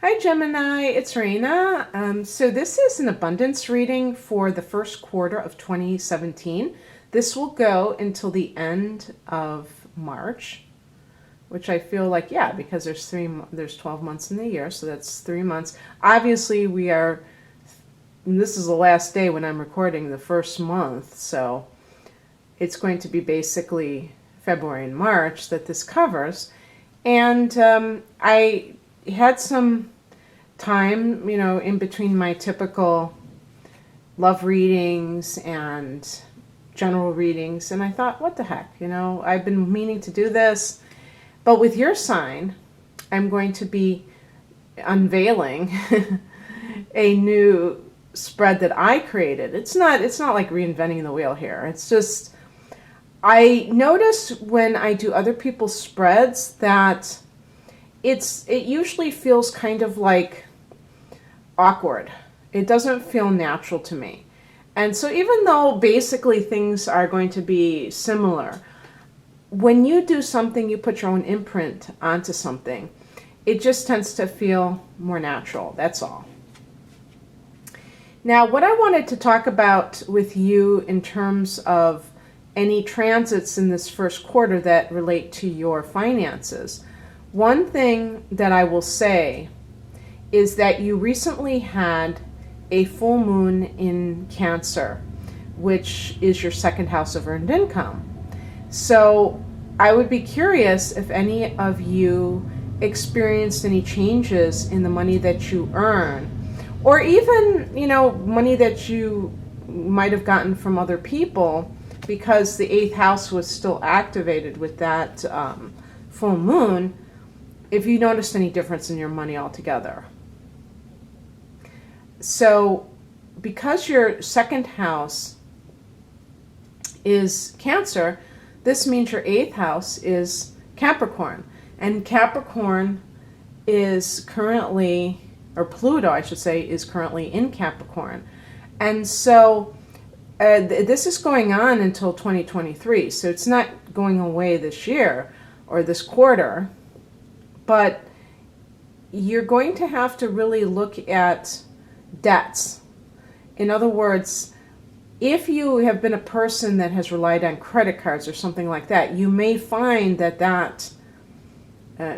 Hi Gemini, it's Raina. So this is an abundance reading for the first quarter of 2017. This will go until the end of March, which I feel like, yeah, because there's 12 months in the year, so that's 3 months. Obviously, this is the last day when I'm recording the first month, so it's going to be basically February and March that this covers. And I had some time, in between my typical love readings and general readings, and I thought, what the heck, I've been meaning to do this, but with your sign, I'm going to be unveiling a new spread that I created. It's not like reinventing the wheel here. It's just I notice when I do other people's spreads that it usually feels kind of like awkward. It doesn't feel natural to me. And so even though basically things are going to be similar, when you do something, you put your own imprint onto something, it just tends to feel more natural. That's all. Now, what I wanted to talk about with you in terms of any transits in this first quarter that relate to your finances. One thing that I will say is that you recently had a full moon in Cancer, which is your second house of earned income. So I would be curious if any of you experienced any changes in the money that you earn, or even, money that you might have gotten from other people, because the 8th house was still activated with that full moon, if you noticed any difference in your money altogether. So because your second house is Cancer, this means your 8th house is Capricorn. And Capricorn is currently, or Pluto, I should say, is currently in Capricorn. And so this is going on until 2023. So it's not going away this year or this quarter, but you're going to have to really look at debts. In other words, if you have been a person that has relied on credit cards or something like that, you may find that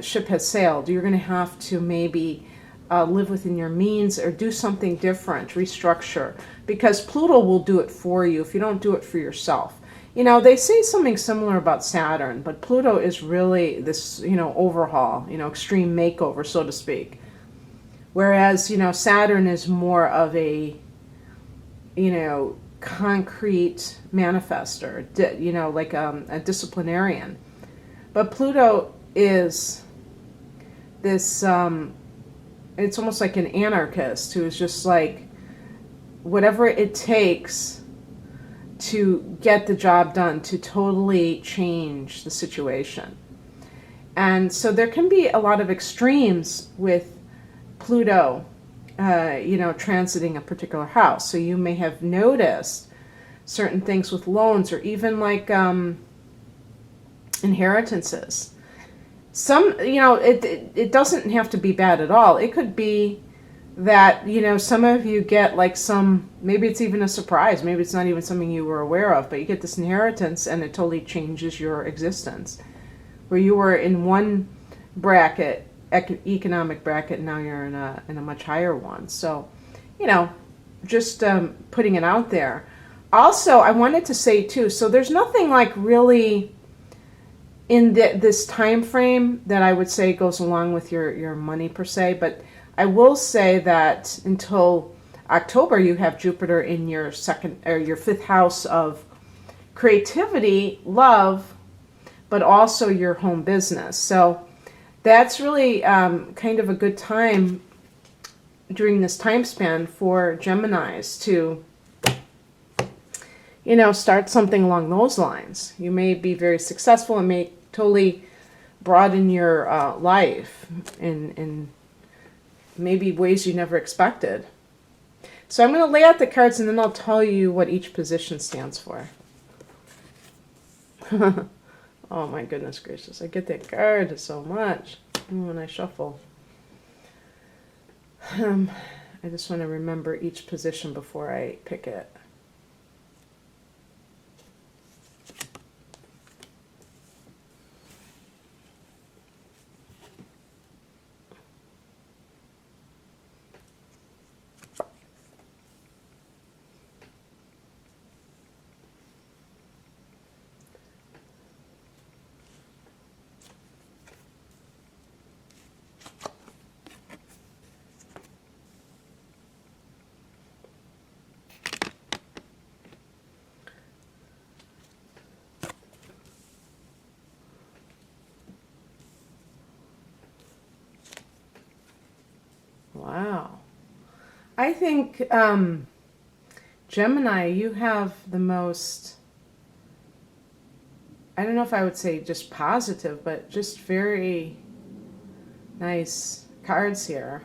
ship has sailed. You're going to have to maybe live within your means or do something different, restructure, because Pluto will do it for you if you don't do it for yourself. They say something similar about Saturn, but Pluto is really this, overhaul, extreme makeover, so to speak. Whereas, Saturn is more of a, concrete manifester, like a disciplinarian. But Pluto is this, it's almost like an anarchist who is just like, whatever it takes to get the job done, to totally change the situation. And so there can be a lot of extremes with Pluto, transiting a particular house. So you may have noticed certain things with loans, or even like inheritances. Some, it doesn't have to be bad at all. It could be that, some of you get like maybe it's even a surprise. Maybe it's not even something you were aware of, but you get this inheritance and it totally changes your existence. Where you were in one bracket, economic bracket, now you're in a much higher one. So, just putting it out there. Also, I wanted to say too, so there's nothing like really in this time frame that I would say goes along with your money per se, but I will say that until October you have Jupiter in your second or your 5th house of creativity, love, but also your home business. So that's really kind of a good time during this time span for Geminis to start something along those lines. You may be very successful and may totally broaden your life in maybe ways you never expected. So I'm going to lay out the cards and then I'll tell you what each position stands for. Oh my goodness gracious, I get that card so much when I shuffle. I just want to remember each position before I pick it. Wow. I think, Gemini, you have the most, I don't know if I would say just positive, but just very nice cards here.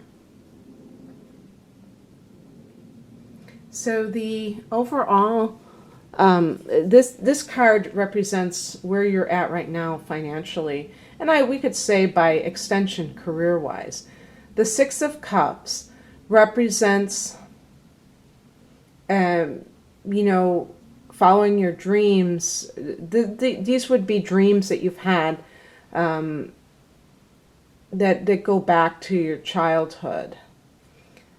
So the overall, this card represents where you're at right now financially, and we could say by extension career-wise. The Six of Cups represents, you know, following your dreams. These would be dreams that you've had that go back to your childhood.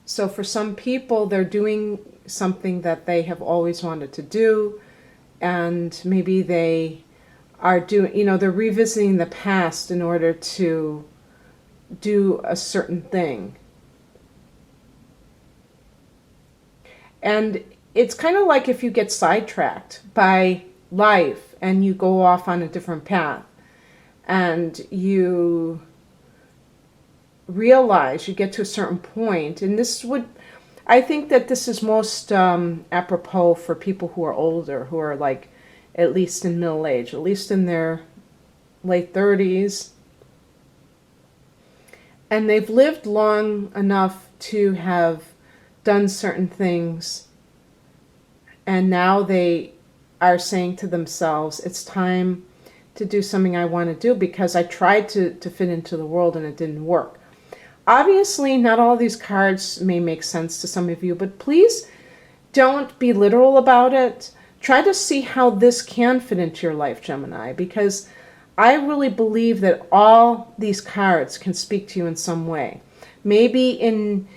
So for some people, they're doing something that they have always wanted to do, and maybe they are doing, you know, they're revisiting the past in order to do a certain thing. And it's kind of like if you get sidetracked by life and you go off on a different path and you realize, you get to a certain point, and this would, I think that this is most apropos for people who are older, who are like at least in middle age, at least in their late 30s. And they've lived long enough to have done certain things. And now they are saying to themselves, it's time to do something I want to do because I tried to fit into the world and it didn't work. Obviously, not all these cards may make sense to some of you, but please don't be literal about it. Try to see how this can fit into your life, Gemini, because I really believe that all these cards can speak to you in some way. Maybe in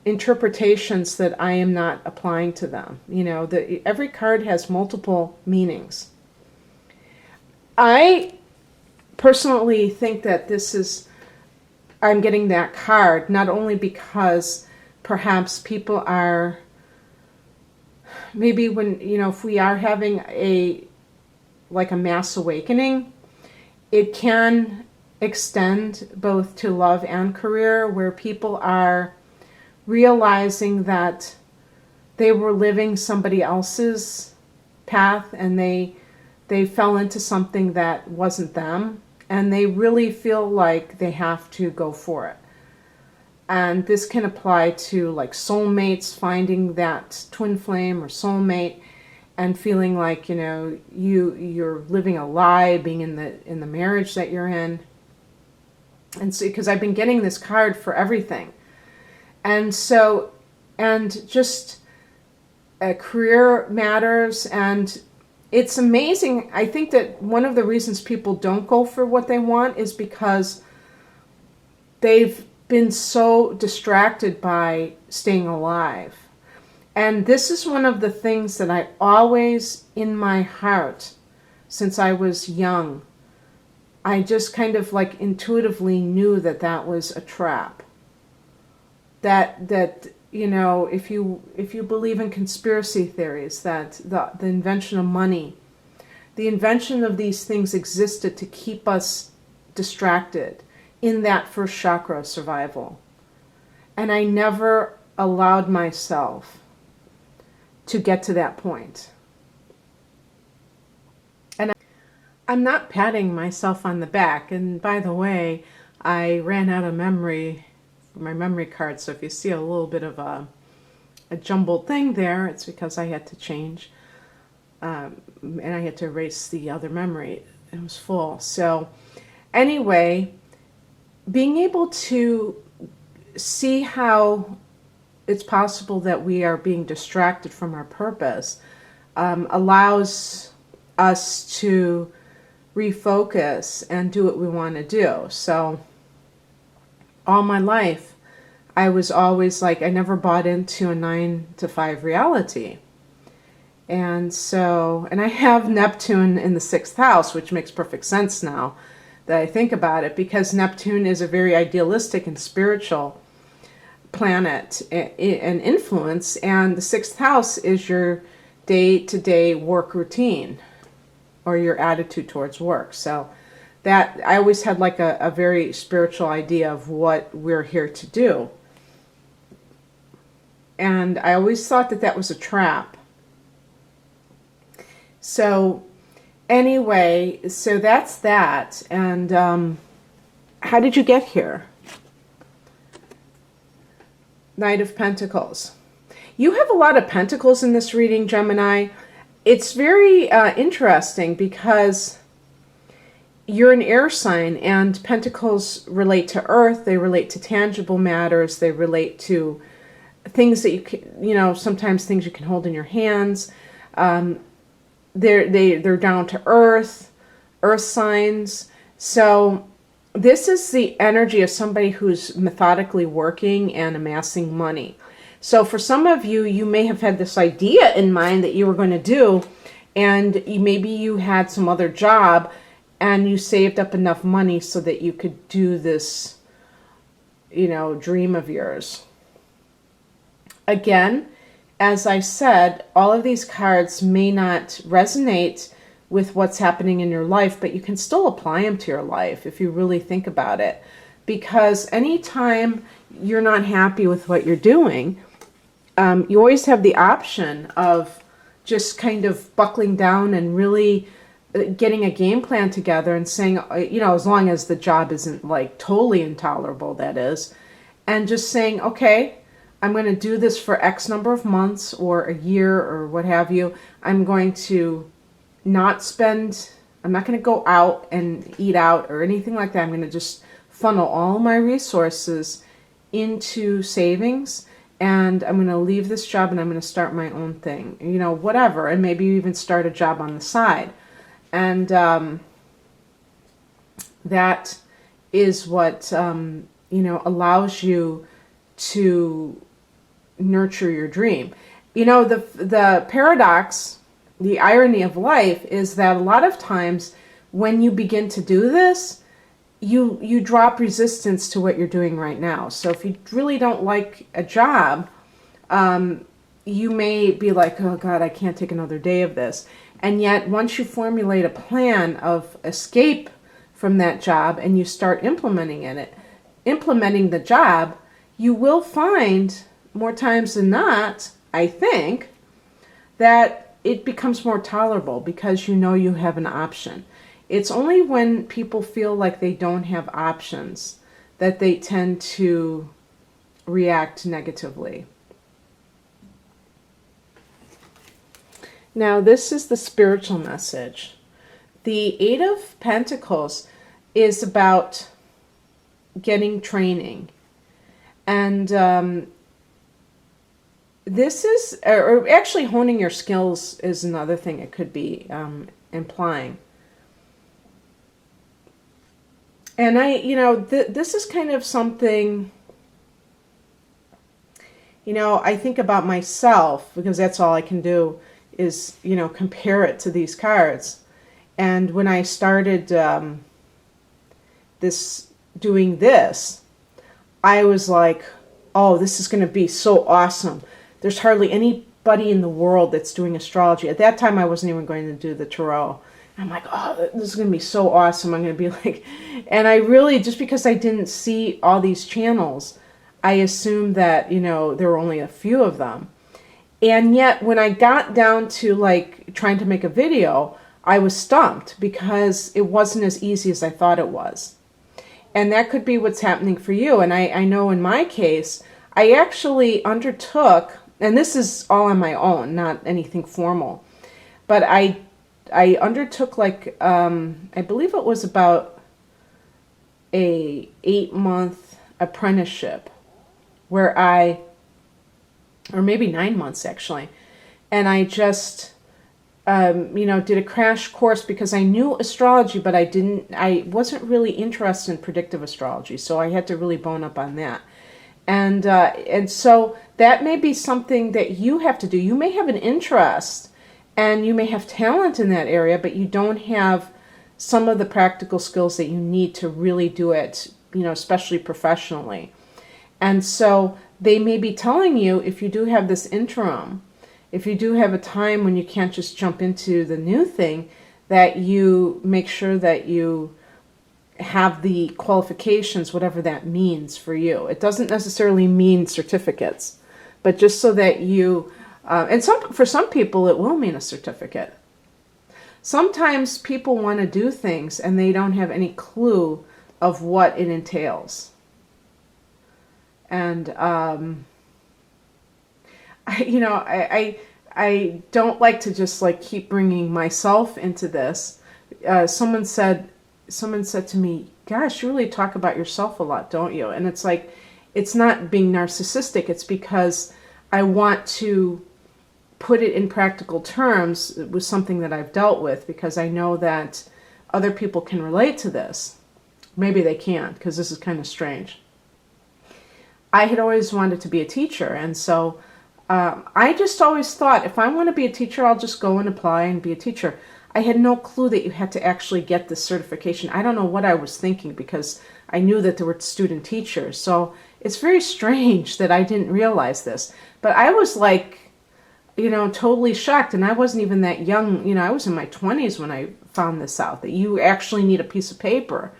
interpretations that I am not applying to them. You know, every card has multiple meanings. I personally think that this is, I'm getting that card not only because perhaps people are, maybe when, you know, if we are having like a mass awakening, it can extend both to love and career, where people are realizing that they were living somebody else's path and they fell into something that wasn't them, and they really feel like they have to go for it. And this can apply to like soulmates, finding that twin flame or soulmate and feeling like, you know, you're living a lie being in the marriage that you're in. And so, because I've been getting this card for everything. And so, and just career matters, and it's amazing. I think that one of the reasons people don't go for what they want is because they've been so distracted by staying alive. And this is one of the things that I always, in my heart, since I was young, I just kind of like intuitively knew that that was a trap. That you know, if you believe in conspiracy theories, that the invention of money, the invention of these things existed to keep us distracted in that first chakra of survival. And I never allowed myself to get to that point. And I'm not patting myself on the back. And by the way, I ran out of memory, my memory card, so if you see a little bit of a jumbled thing there, it's because I had to change, and I had to erase the other memory. It was full. So anyway, being able to see how it's possible that we are being distracted from our purpose, allows us to refocus and do what we want to do. So all my life, I was always like, I never bought into a 9-to-5 reality. And so, and I have Neptune in the 6th house, which makes perfect sense now that I think about it, because Neptune is a very idealistic and spiritual planet and influence, and the 6th house is your day-to-day work routine or your attitude towards work. So that I always had like a very spiritual idea of what we're here to do. And I always thought that that was a trap. So anyway, so that's that. And how did you get here? Knight of Pentacles. You have a lot of pentacles in this reading, Gemini. It's very interesting because you're an air sign, and pentacles relate to earth. They relate to tangible matters. They relate to things that you can, sometimes things you can hold in your hands. They're down to earth signs. So this is the energy of somebody who's methodically working and amassing money. So for some of you, you may have had this idea in mind that you were going to do, and maybe you had some other job and you saved up enough money so that you could do this, dream of yours. Again, as I said, all of these cards may not resonate with what's happening in your life, but you can still apply them to your life if you really think about it. Because anytime you're not happy with what you're doing, you always have the option of just kind of buckling down and really getting a game plan together and saying, as long as the job isn't like totally intolerable, that is, and just saying, okay, I'm going to do this for X number of months or a year or what have you. I'm going to I'm not going to go out and eat out or anything like that. I'm going to just funnel all my resources into savings, and I'm going to leave this job and I'm going to start my own thing, whatever. And maybe even start a job on the side. And that is what, allows you to nurture your dream. The paradox, the irony of life is that a lot of times when you begin to do this, you drop resistance to what you're doing right now. So if you really don't like a job, you may be like, oh God, I can't take another day of this. And yet once you formulate a plan of escape from that job and you start implementing the job, you will find more times than not, I think, that it becomes more tolerable because you have an option. It's only when people feel like they don't have options that they tend to react negatively. Now, this is the spiritual message. The Eight of Pentacles is about getting training. And this is, or actually honing your skills is another thing it could be implying. And this is kind of something, I think about myself, because that's all I can do is, compare it to these cards. And when I started doing this, I was like, oh, this is going to be so awesome. There's hardly anybody in the world that's doing astrology. At that time, I wasn't even going to do the tarot. I'm like, oh, this is going to be so awesome. I'm going to be like, and I really, just because I didn't see all these channels, I assumed that, there were only a few of them. And yet when I got down to like trying to make a video, I was stumped because it wasn't as easy as I thought it was. And that could be what's happening for you. And I know in my case, I actually undertook, and this is all on my own, not anything formal, but I undertook like, I believe it was about a 8-month apprenticeship where or maybe 9 months actually, and I just, did a crash course because I knew astrology, but I wasn't really interested in predictive astrology, so I had to really bone up on that. And so that may be something that you have to do. You may have an interest and you may have talent in that area, but you don't have some of the practical skills that you need to really do it, especially professionally. And so they may be telling you, if you do have this interim, if you do have a time when you can't just jump into the new thing, that you make sure that you have the qualifications, whatever that means for you. It doesn't necessarily mean certificates, but just so that you, for some people it will mean a certificate. Sometimes people want to do things and they don't have any clue of what it entails. And I don't like to just keep bringing myself into this. Someone said to me, "Gosh, you really talk about yourself a lot, don't you?" And it's like, it's not being narcissistic. It's because I want to put it in practical terms with something that I've dealt with, because I know that other people can relate to this. Maybe they can't, because this is kind of strange. I had always wanted to be a teacher, and so I just always thought, if I want to be a teacher, I'll just go and apply and be a teacher. I had no clue that you had to actually get this certification. I don't know what I was thinking, because I knew that there were student teachers. So it's very strange that I didn't realize this. But I was totally shocked, and I wasn't even that young. I was in my 20s when I found this out, that you actually need a piece of paper.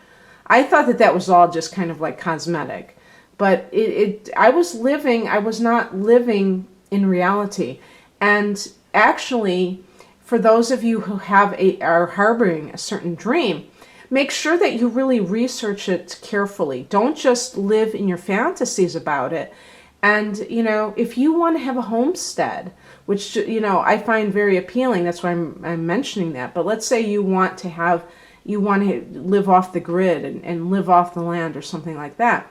I thought that was all just kind of like cosmetic. But I was not living in reality. And actually, for those of you who are harboring a certain dream, make sure that you really research it carefully. Don't just live in your fantasies about it. And, if you want to have a homestead, which, I find very appealing, that's why I'm mentioning that. But let's say you want to live off the grid and live off the land or something like that.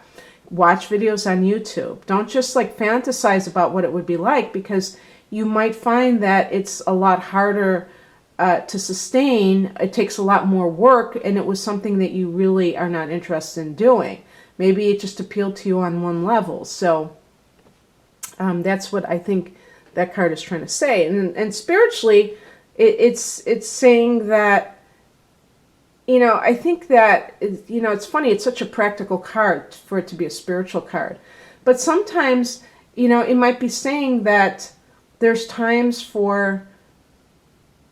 Watch videos on YouTube. Don't just fantasize about what it would be like, because you might find that it's a lot harder to sustain. It takes a lot more work, and it was something that you really are not interested in doing. Maybe it just appealed to you on one level. So that's what I think that card is trying to say. And spiritually, it's saying that, I think that, it's funny, it's such a practical card for it to be a spiritual card. But sometimes, it might be saying that there's times for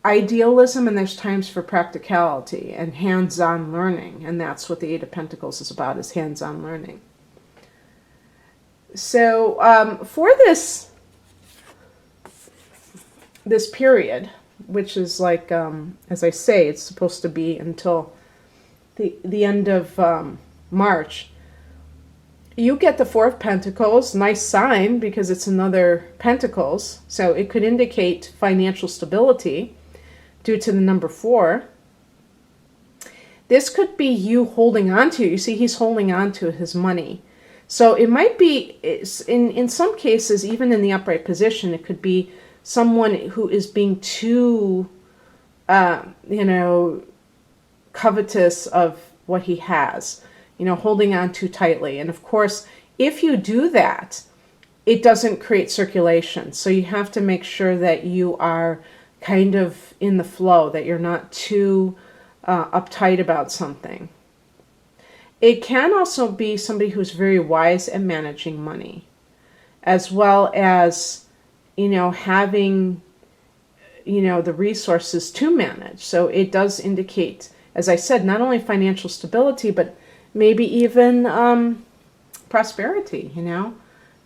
idealism and there's times for practicality and hands-on learning. And that's what the Eight of Pentacles is about, is hands-on learning. So for this period, which is as I say, it's supposed to be until the end of March, you get the Four of Pentacles. Nice sign, because it's another Pentacles. So it could indicate financial stability due to the number 4. This could be you holding on to. You see, he's holding on to his money. So it might be, in some cases, even in the upright position, it could be someone who is being too, covetous of what he has, holding on too tightly. And of course, if you do that, it doesn't create circulation. So you have to make sure that you are kind of in the flow, that you're not too uptight about something. It can also be somebody who's very wise at managing money, as well as, having, the resources to manage. So it does indicate, as I said, not only financial stability, but maybe even prosperity,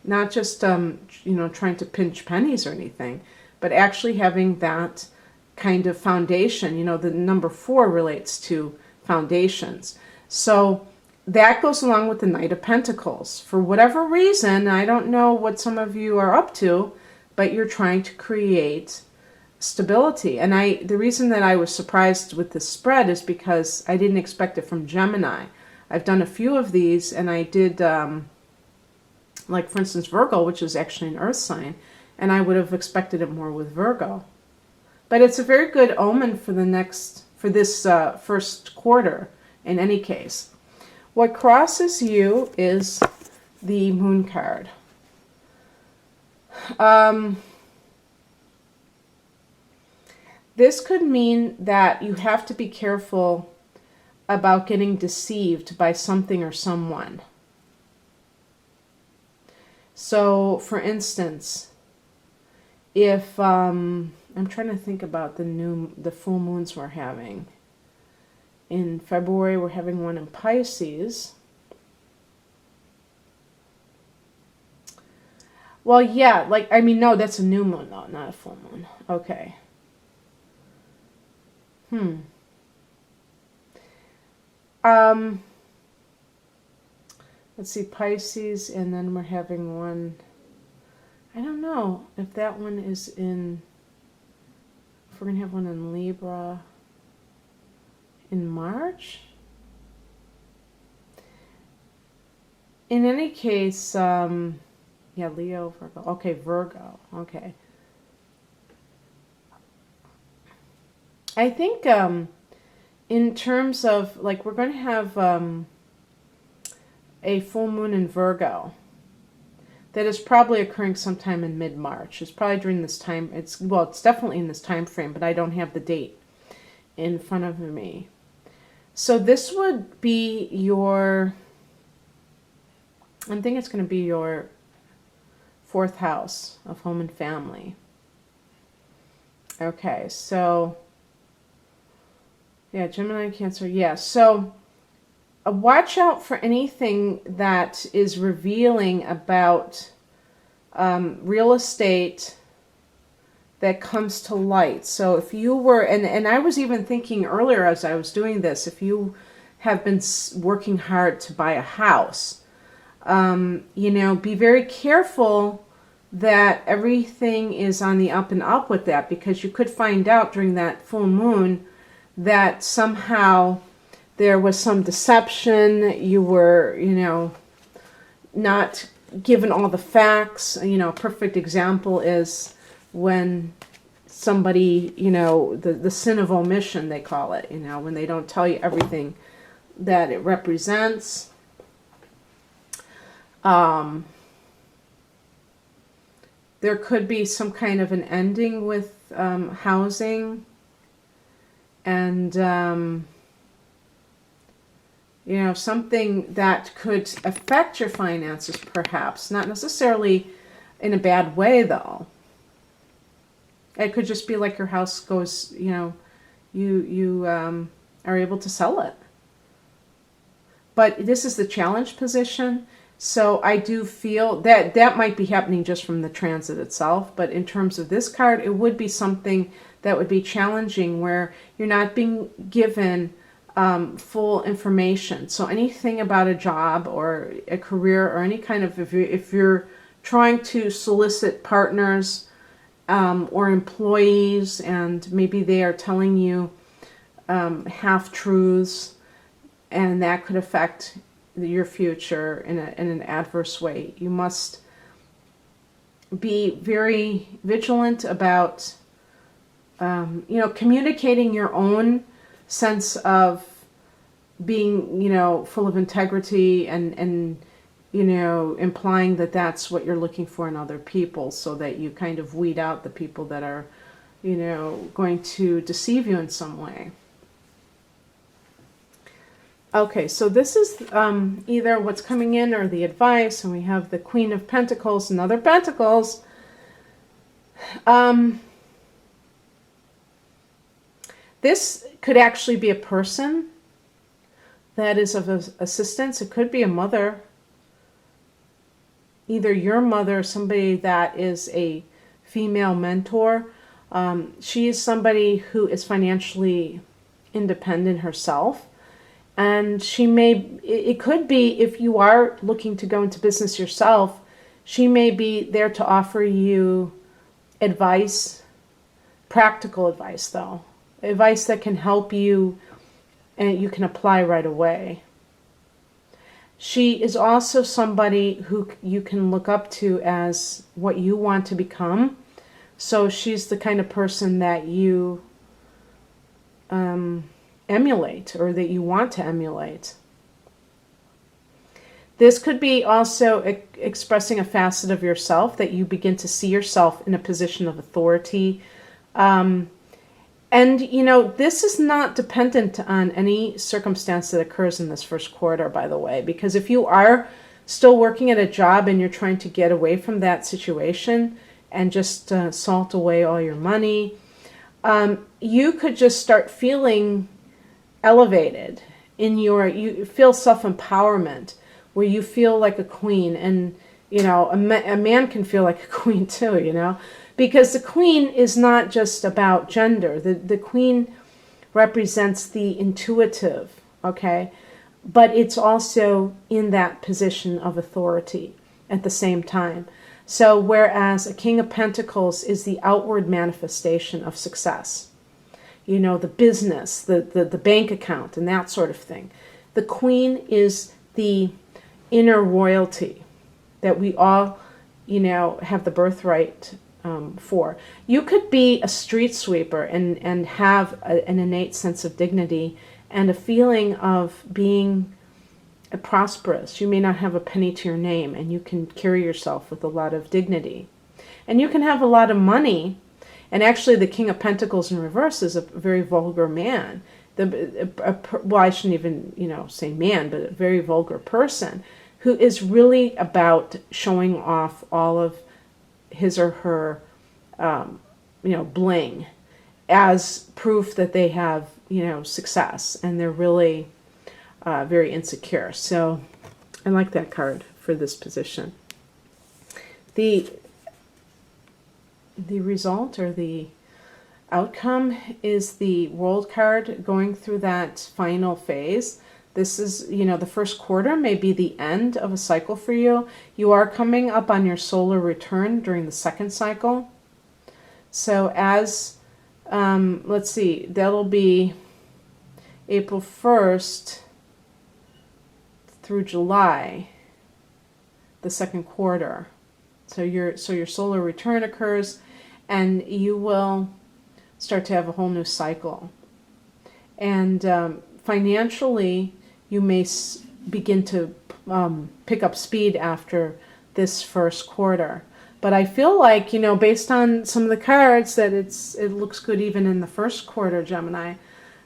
not just, trying to pinch pennies or anything, but actually having that kind of foundation. The number 4 relates to foundations. So that goes along with the Knight of Pentacles. For whatever reason, I don't know what some of you are up to, but you're trying to create stability. And the reason that I was surprised with this spread is because I didn't expect it from Gemini. I've done a few of these, and I did Like, for instance, Virgo, which is actually an earth sign, and I would have expected it more with Virgo. But it's a very good omen for this first quarter in any case. What crosses you is the Moon card. This could mean that you have to be careful about getting deceived by something or someone. So, for instance, if I'm trying to think about the full moons we're having. In February, we're having one in Pisces. Well, yeah, no, that's a new moon, though, not a full moon. Okay. Let's see, Pisces, and then we're having one. I don't know if that one is in. If we're gonna have one in Libra in March. In any case, yeah, Leo, Virgo. Okay, Virgo. Okay. I think in terms of, like, we're going to have a full moon in Virgo that is probably occurring sometime in mid-March. It's probably during this time. It's definitely in this time frame, but I don't have the date in front of me. So this would be your, I think it's going to be your 4th house of home and family. Okay, so yeah, Gemini, Cancer, yeah. So watch out for anything that is revealing about real estate that comes to light. So if you were, and I was even thinking earlier as I was doing this, if you have been working hard to buy a house, be very careful that everything is on the up and up with that, because you could find out during that full moon that somehow there was some deception, you were, not given all the facts. A perfect example is when somebody, the sin of omission, they call it, when they don't tell you everything that it represents. There could be some kind of an ending with housing, and something that could affect your finances, perhaps. Not necessarily in a bad way, though. It could just be like your house goes, you are able to sell it. But this is the challenge position, so I do feel that that might be happening just from the transit itself. But in terms of this card, it would be something that would be challenging, where you're not being given full information. So anything about a job or a career or any kind of, if you're trying to solicit partners or employees, and maybe they are telling you half-truths, and that could affect your future in an adverse way. You must be very vigilant about communicating your own sense of being, full of integrity, and implying that that's what you're looking for in other people, so that you kind of weed out the people that are, going to deceive you in some way. Okay, so this is either what's coming in or the advice, and we have the Queen of Pentacles, another Pentacles. This could actually be a person that is of assistance. It could be a mother, either your mother or somebody that is a female mentor. She is somebody who is financially independent herself. And it could be, if you are looking to go into business yourself, she may be there to offer you advice, practical advice though. Advice that can help you and you can apply right away. She is also somebody who you can look up to as what you want to become. So she's the kind of person that you emulate, or that you want to emulate. This could be also expressing a facet of yourself that you begin to see yourself in a position of authority. And, you know, this is not dependent on any circumstance that occurs in this first quarter, by the way, because if you are still working at a job and you're trying to get away from that situation and just salt away all your money, you could just start feeling elevated you feel self-empowerment, where you feel like a queen. And, you know, a man can feel like a queen too, you know, because the queen is not just about gender. The queen represents the intuitive, okay? But it's also in that position of authority at the same time. So whereas a King of Pentacles is the outward manifestation of success, you know, the business, the bank account, and that sort of thing, the Queen is the inner royalty that we all, you know, have the birthright for. You could be a street sweeper and have an innate sense of dignity and a feeling of being prosperous. You may not have a penny to your name, and you can carry yourself with a lot of dignity. And you can have a lot of money. And actually, the King of Pentacles in reverse is a very vulgar man. Well, I shouldn't even, you know, say man, but a very vulgar person who is really about showing off all of his or her, you know, bling as proof that they have, you know, success, and they're really very insecure. So I like that card for this position. The result, or the outcome, is the World card going through that final phase. This is, you know, the first quarter may be the end of a cycle for you. You are coming up on your solar return during the second cycle. So as, let's see, that'll be April 1st through July, the second quarter. So your solar return occurs, and you will start to have a whole new cycle. And financially, you may begin to pick up speed after this first quarter. But I feel like, you know, based on some of the cards, that it looks good even in the first quarter, Gemini.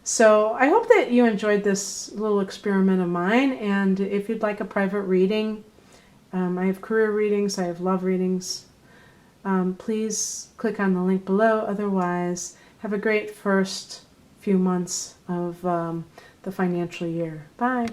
So I hope that you enjoyed this little experiment of mine. And if you'd like a private reading, I have career readings, I have love readings. Please click on the link below. Otherwise, have a great first few months of the financial year. Bye.